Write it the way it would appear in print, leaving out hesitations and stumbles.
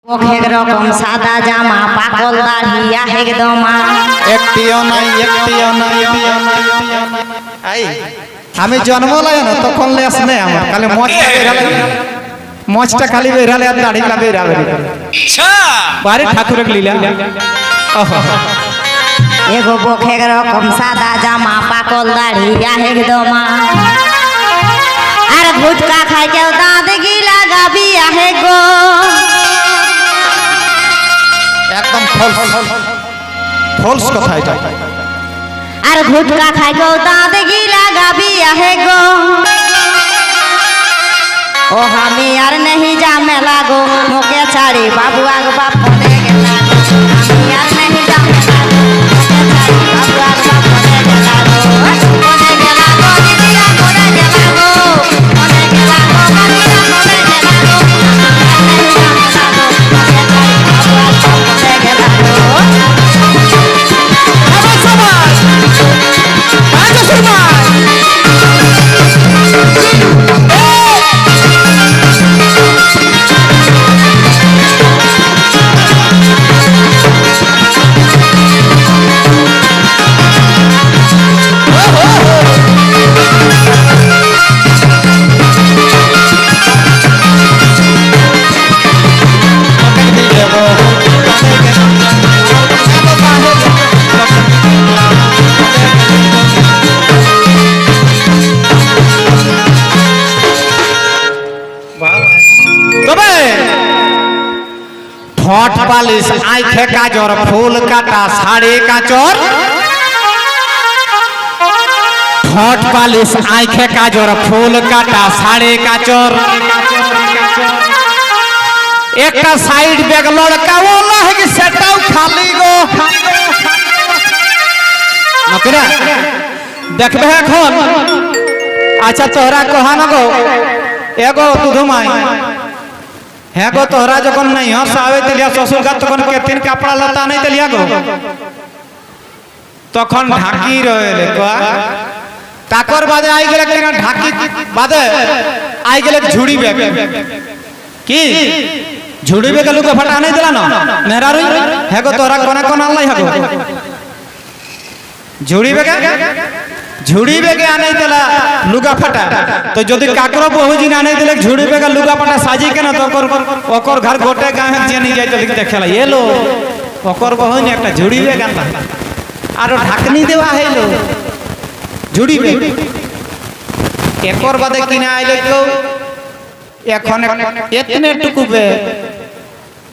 এক রকম সাদা জামা পাকল দাড়িয়া একদম একটিও নাই আই আমি জন্ম লাগে না তখন লে আসনে আমার খালি মজটা বেরালে মজটা খালি বেরালে আর দাড়িটা বেরাবে আচ্ছা বাড়ি ঠাকুরের লীলা ওহো এগো এক রকম সাদা জামা পাকল দাড়িয়া একদম আর গুটকা খাই কেউ দাঁত গিলা গাবি আহে গো একদম ফলস কথা এটা আর গুটকা খাই কেউ দাঁত গিলা গাবি আহে গো ও আমি আর नहीं जा मेला गो मोके छाड़ी बाबू आग बाप पड़े गेला আমি আর नहीं जा मेला गो मोके छाड़ी बाबू आग बाप पड़े गेला गो दिदिया पड़े गेला गो पड़े गेला गो मनिया पड़े गेला गो नहीं जा मेला गो मोके छाड़ी बाबू आग बाप पड़े गेला गो আবার সবাই আজ সবাই ঠোঁট পালিশ আঁখে কাজর ফুল কাটা শাড়ি কাচর ঠোঁট পালিশ আঁখে কাজর ফুল কাটা শাড়ি কাচর একটা সাইড ব্যাগ লড়কা ও লাগে সেটাও খালি গো নকরা দেখবে এখন আচ্ছা তোরা কহানা গো এগো দুধুমাই হ্যাঁ গো তোহরা যখন नहीं हंस आवे तेलिया ससुर का तখন केतिन कपड़ा लता नहीं तेलिया गो तখন ढाकी रहले को ताकर बादे आई गेले किना ढाकी बादे आई गेले झुड़ी बैग की झुड़ी बैग लुका फटा नहीं दिला ना मेहरा रुई है गो तोहरा कोने कोन अल्लाह है गो झुड़ी बेगे आने दिला लुगा फटा तो जदि काकरो बहुजी आने दिले झुड़ी बेगे लुगा फटा साजी के ना तो ओकर घर गोटे गांव जेनी जाय तो देखेला ये लो ओकर बहुनी একটা झुड़ी बेग आनला आरो ढाकनी देवा है लो झुड़ी बेग एकर बादे किना आइले को এখন এতনে টুকুবে